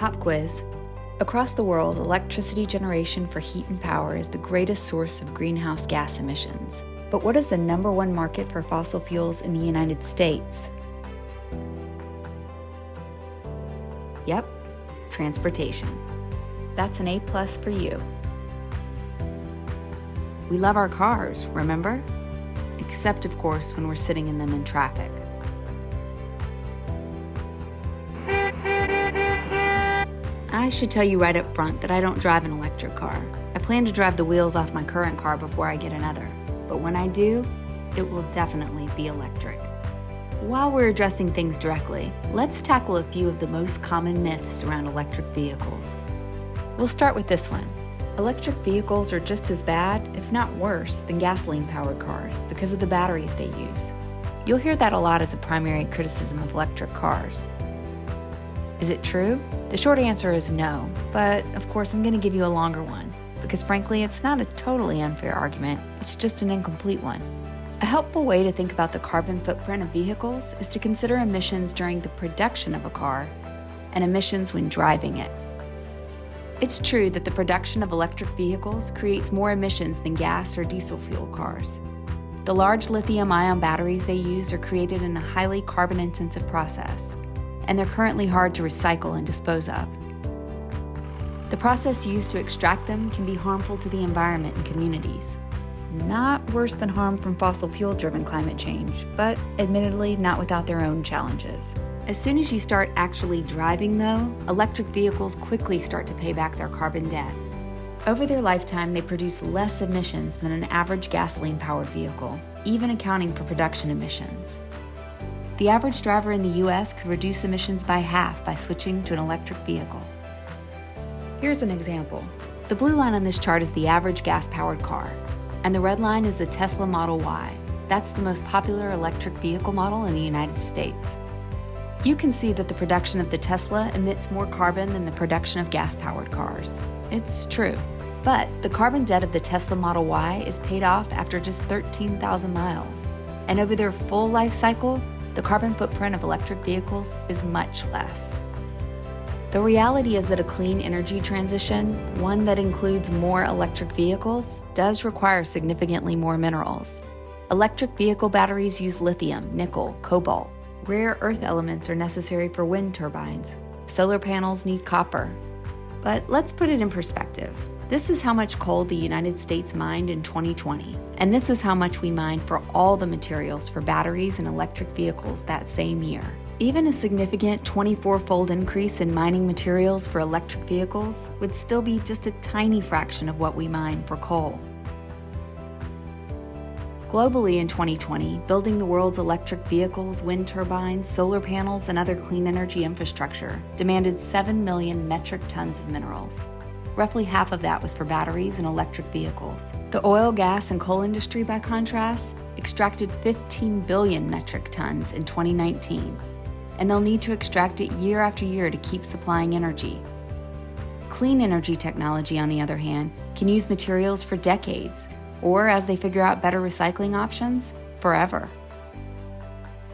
Pop quiz. Across the world, electricity generation for heat and power is the greatest source of greenhouse gas emissions. But what is the #1 market for fossil fuels in the United States? Yep, transportation. That's an A+ for you. We love our cars, remember? Except, of course, when we're sitting in them in traffic. I should tell you right up front that I don't drive an electric car. I plan to drive the wheels off my current car before I get another. But when I do, it will definitely be electric. While we're addressing things directly, let's tackle a few of the most common myths around electric vehicles. We'll start with this one. Electric vehicles are just as bad, if not worse, than gasoline-powered cars because of the batteries they use. You'll hear that a lot as a primary criticism of electric cars. Is it true? The short answer is no, but of course I'm going to give you a longer one, because frankly it's not a totally unfair argument, it's just an incomplete one. A helpful way to think about the carbon footprint of vehicles is to consider emissions during the production of a car and emissions when driving it. It's true that the production of electric vehicles creates more emissions than gas or diesel fuel cars. The large lithium-ion batteries they use are created in a highly carbon-intensive process, and they're currently hard to recycle and dispose of. The process used to extract them can be harmful to the environment and communities. Not worse than harm from fossil fuel-driven climate change, but admittedly not without their own challenges. As soon as you start actually driving, though, electric vehicles quickly start to pay back their carbon debt. Over their lifetime, they produce less emissions than an average gasoline-powered vehicle, even accounting for production emissions. The average driver in the US could reduce emissions by half by switching to an electric vehicle. Here's an example. The blue line on this chart is the average gas-powered car, and the red line is the Tesla Model Y. That's the most popular electric vehicle model in the United States. You can see that the production of the Tesla emits more carbon than the production of gas-powered cars. It's true. But the carbon debt of the Tesla Model Y is paid off after just 13,000 miles. And over their full life cycle, the carbon footprint of electric vehicles is much less. The reality is that a clean energy transition, one that includes more electric vehicles, does require significantly more minerals. Electric vehicle batteries use lithium, nickel, cobalt. Rare earth elements are necessary for wind turbines. Solar panels need copper. But let's put it in perspective. This is how much coal the United States mined in 2020, and this is how much we mined for all the materials for batteries and electric vehicles that same year. Even a significant 24-fold increase in mining materials for electric vehicles would still be just a tiny fraction of what we mine for coal. Globally in 2020, building the world's electric vehicles, wind turbines, solar panels, and other clean energy infrastructure demanded 7 million metric tons of minerals. Roughly half of that was for batteries and electric vehicles. The oil, gas, and coal industry, by contrast, extracted 15 billion metric tons in 2019, and they'll need to extract it year after year to keep supplying energy. Clean energy technology, on the other hand, can use materials for decades, or as they figure out better recycling options, forever.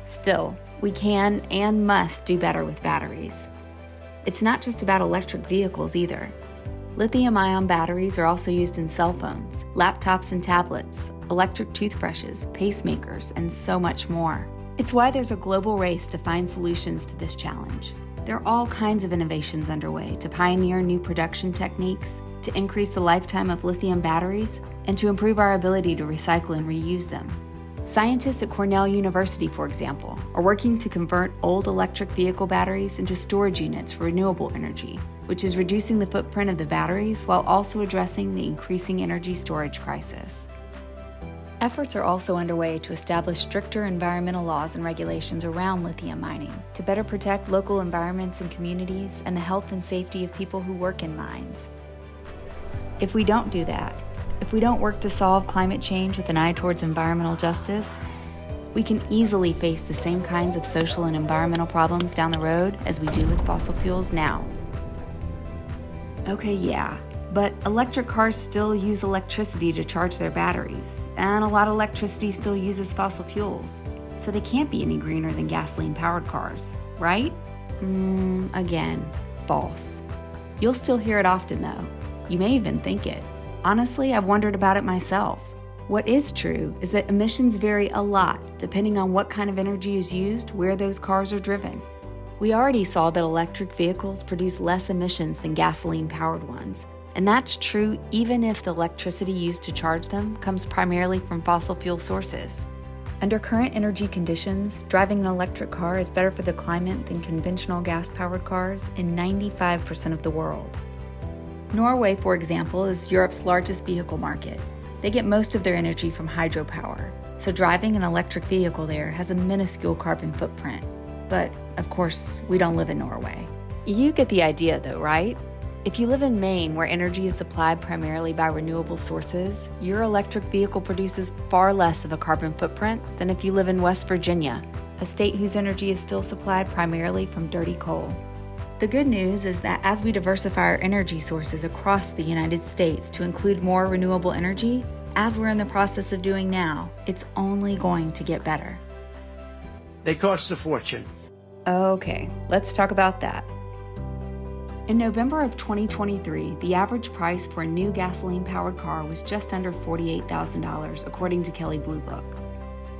Still, we can and must do better with batteries. It's not just about electric vehicles either. Lithium-ion batteries are also used in cell phones, laptops and tablets, electric toothbrushes, pacemakers, and so much more. It's why there's a global race to find solutions to this challenge. There are all kinds of innovations underway to pioneer new production techniques, to increase the lifetime of lithium batteries, and to improve our ability to recycle and reuse them. Scientists at Cornell University, for example, are working to convert old electric vehicle batteries into storage units for renewable energy, which is reducing the footprint of the batteries while also addressing the increasing energy storage crisis. Efforts are also underway to establish stricter environmental laws and regulations around lithium mining to better protect local environments and communities and the health and safety of people who work in mines. If we don't do that, if we don't work to solve climate change with an eye towards environmental justice, we can easily face the same kinds of social and environmental problems down the road as we do with fossil fuels now. Okay, yeah, but electric cars still use electricity to charge their batteries, and a lot of electricity still uses fossil fuels, so they can't be any greener than gasoline-powered cars, right? Again, false. You'll still hear it often though. You may even think it. Honestly, I've wondered about it myself. What is true is that emissions vary a lot depending on what kind of energy is used, where those cars are driven. We already saw that electric vehicles produce less emissions than gasoline-powered ones, and that's true even if the electricity used to charge them comes primarily from fossil fuel sources. Under current energy conditions, driving an electric car is better for the climate than conventional gas-powered cars in 95% of the world. Norway, for example, is Europe's largest vehicle market. They get most of their energy from hydropower, so driving an electric vehicle there has a minuscule carbon footprint. But, of course, we don't live in Norway. You get the idea though, right? If you live in Maine, where energy is supplied primarily by renewable sources, your electric vehicle produces far less of a carbon footprint than if you live in West Virginia, a state whose energy is still supplied primarily from dirty coal. The good news is that as we diversify our energy sources across the United States to include more renewable energy, as we're in the process of doing now, it's only going to get better. They cost a fortune. Okay, let's talk about that. In November of 2023, the average price for a new gasoline-powered car was just under $48,000, according to Kelley Blue Book.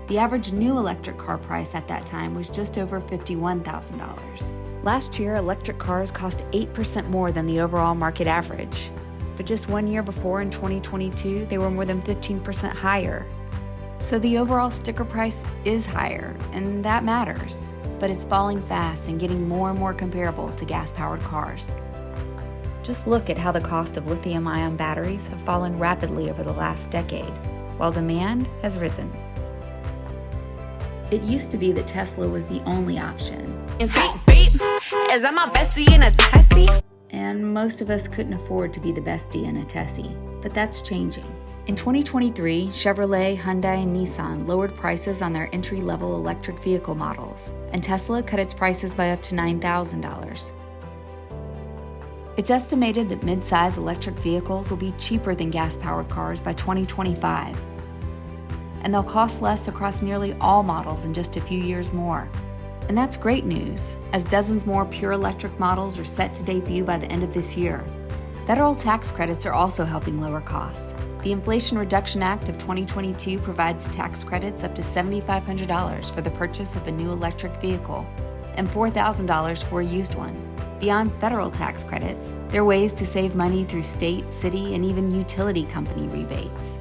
The average new electric car price at that time was just over $51,000. Last year, electric cars cost 8% more than the overall market average. But just 1 year before, in 2022, they were more than 15% higher. So the overall sticker price is higher, and that matters. But it's falling fast and getting more and more comparable to gas-powered cars. Just look at how the cost of lithium-ion batteries have fallen rapidly over the last decade, while demand has risen. It used to be that Tesla was the only option. Is that my bestie in a Tessie? And most of us couldn't afford to be the bestie in a Tessie, but that's changing. In 2023, Chevrolet, Hyundai, and Nissan lowered prices on their entry-level electric vehicle models, and Tesla cut its prices by up to $9,000. It's estimated that mid-size electric vehicles will be cheaper than gas-powered cars by 2025, and they'll cost less across nearly all models in just a few years more. And that's great news, as dozens more pure electric models are set to debut by the end of this year. Federal tax credits are also helping lower costs. The Inflation Reduction Act of 2022 provides tax credits up to $7,500 for the purchase of a new electric vehicle and $4,000 for a used one. Beyond federal tax credits, there are ways to save money through state, city, and even utility company rebates.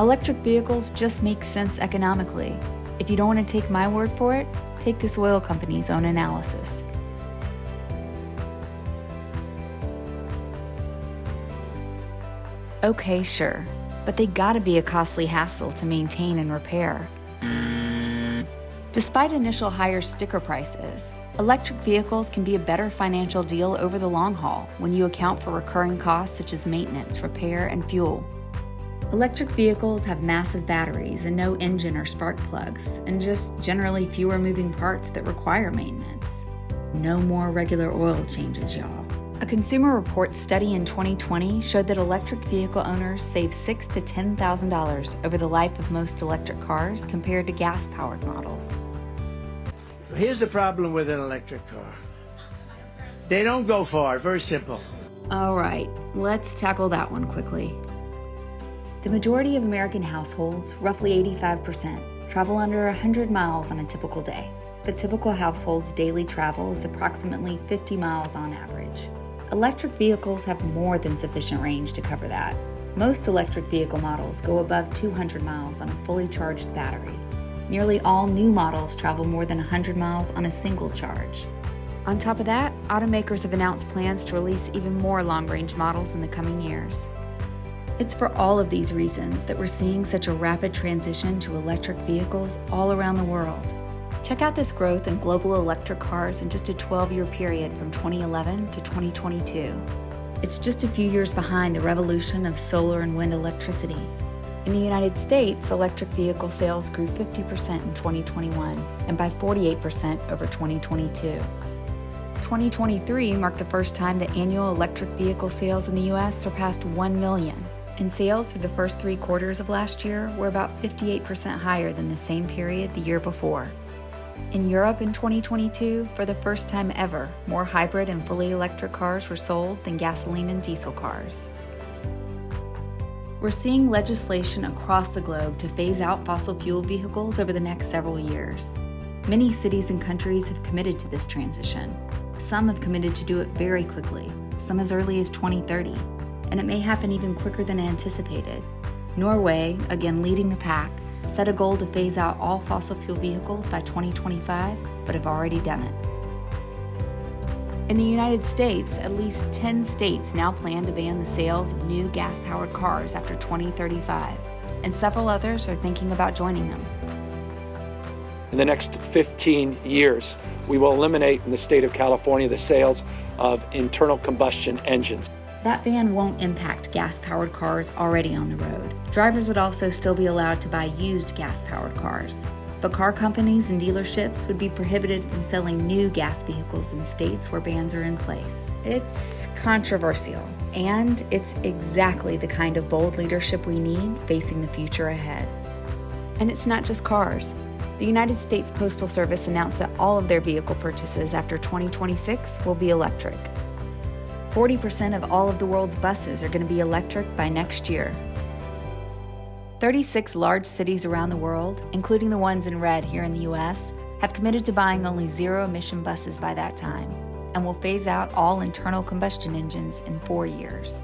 Electric vehicles just make sense economically. If you don't want to take my word for it, take this oil company's own analysis. Okay, sure, but they gotta be a costly hassle to maintain and repair. Despite initial higher sticker prices, electric vehicles can be a better financial deal over the long haul when you account for recurring costs such as maintenance, repair, and fuel. Electric vehicles have massive batteries and no engine or spark plugs, and just generally fewer moving parts that require maintenance. No more regular oil changes, y'all. A Consumer Reports study in 2020 showed that electric vehicle owners save $6,000 to $10,000 over the life of most electric cars compared to gas-powered models. Here's the problem with an electric car. They don't go far, very simple. All right, let's tackle that one quickly. The majority of American households, roughly 85%, travel under 100 miles on a typical day. The typical household's daily travel is approximately 50 miles on average. Electric vehicles have more than sufficient range to cover that. Most electric vehicle models go above 200 miles on a fully charged battery. Nearly all new models travel more than 100 miles on a single charge. On top of that, automakers have announced plans to release even more long-range models in the coming years. It's for all of these reasons that we're seeing such a rapid transition to electric vehicles all around the world. Check out this growth in global electric cars in just a 12-year period from 2011 to 2022. It's just a few years behind the revolution of solar and wind electricity. In the United States, electric vehicle sales grew 50% in 2021 and by 48% over 2022. 2023 marked the first time that annual electric vehicle sales in the U.S. surpassed 1 million, and sales through the first 3 quarters of last year were about 58% higher than the same period the year before. In Europe in 2022, for the first time ever, more hybrid and fully electric cars were sold than gasoline and diesel cars. We're seeing legislation across the globe to phase out fossil fuel vehicles over the next several years. Many cities and countries have committed to this transition. Some have committed to do it very quickly, some as early as 2030, and it may happen even quicker than anticipated. Norway, again leading the pack, set a goal to phase out all fossil fuel vehicles by 2025, but have already done it. In the United States, at least 10 states now plan to ban the sales of new gas-powered cars after 2035, and several others are thinking about joining them. In the next 15 years, we will eliminate in the state of California the sales of internal combustion engines. That ban won't impact gas-powered cars already on the road. Drivers would also still be allowed to buy used gas-powered cars. But car companies and dealerships would be prohibited from selling new gas vehicles in states where bans are in place. It's controversial, and it's exactly the kind of bold leadership we need facing the future ahead. And it's not just cars. The United States Postal Service announced that all of their vehicle purchases after 2026 will be electric. 40% of all of the world's buses are going to be electric by next year. 36 large cities around the world, including the ones in red here in the US, have committed to buying only zero-emission buses by that time, and will phase out all internal combustion engines in 4 years.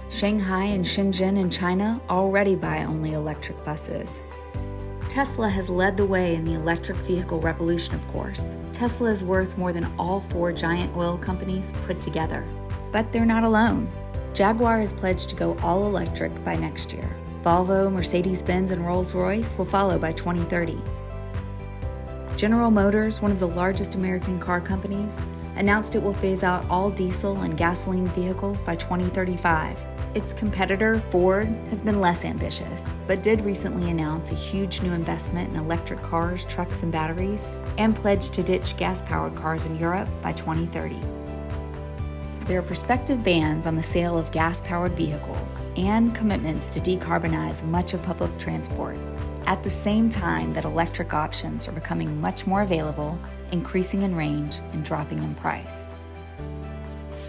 Shanghai and Shenzhen in China already buy only electric buses. Tesla has led the way in the electric vehicle revolution, of course. Tesla is worth more than all 4 giant oil companies put together. But they're not alone. Jaguar has pledged to go all electric by next year. Volvo, Mercedes-Benz, and Rolls-Royce will follow by 2030. General Motors, one of the largest American car companies, announced it will phase out all diesel and gasoline vehicles by 2035. Its competitor, Ford, has been less ambitious, but did recently announce a huge new investment in electric cars, trucks, and batteries, and pledged to ditch gas-powered cars in Europe by 2030. There are prospective bans on the sale of gas-powered vehicles and commitments to decarbonize much of public transport, at the same time that electric options are becoming much more available, increasing in range, and dropping in price.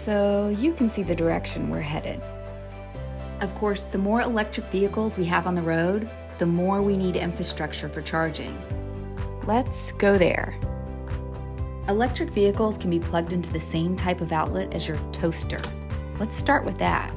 So you can see the direction we're headed. Of course, the more electric vehicles we have on the road, the more we need infrastructure for charging. Let's go there. Electric vehicles can be plugged into the same type of outlet as your toaster. Let's start with that,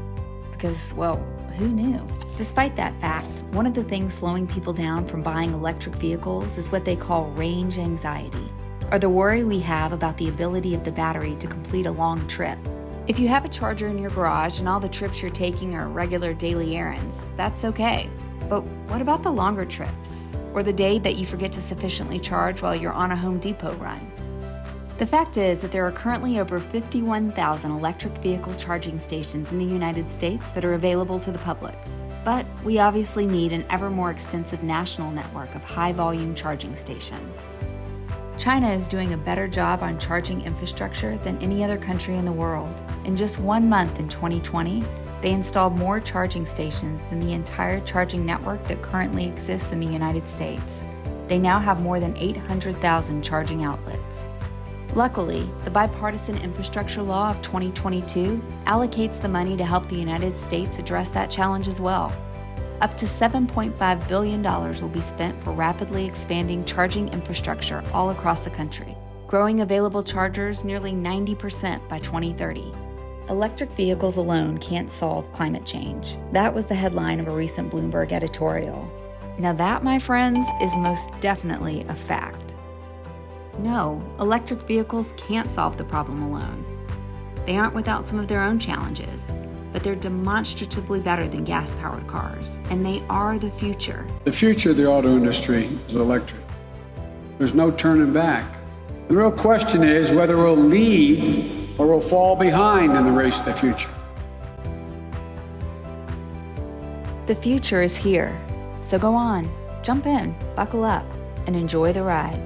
because, well, who knew? Despite that fact, one of the things slowing people down from buying electric vehicles is what they call range anxiety, or the worry we have about the ability of the battery to complete a long trip. If you have a charger in your garage and all the trips you're taking are regular daily errands, that's okay. But what about the longer trips? Or the day that you forget to sufficiently charge while you're on a Home Depot run? The fact is that there are currently over 51,000 electric vehicle charging stations in the United States that are available to the public. But we obviously need an ever more extensive national network of high-volume charging stations. China is doing a better job on charging infrastructure than any other country in the world. In just 1 month in 2020, they installed more charging stations than the entire charging network that currently exists in the United States. They now have more than 800,000 charging outlets. Luckily, the Bipartisan Infrastructure Law of 2022 allocates the money to help the United States address that challenge as well. Up to $7.5 billion will be spent for rapidly expanding charging infrastructure all across the country, growing available chargers nearly 90% by 2030. Electric vehicles alone can't solve climate change. That was the headline of a recent Bloomberg editorial. Now that, my friends, is most definitely a fact. No, electric vehicles can't solve the problem alone. They aren't without some of their own challenges, but they're demonstratively better than gas-powered cars, and they are the future. The future of the auto industry is electric. There's no turning back. The real question is whether we'll lead or we'll fall behind in the race to the future. The future is here, so go on, jump in, buckle up, and enjoy the ride.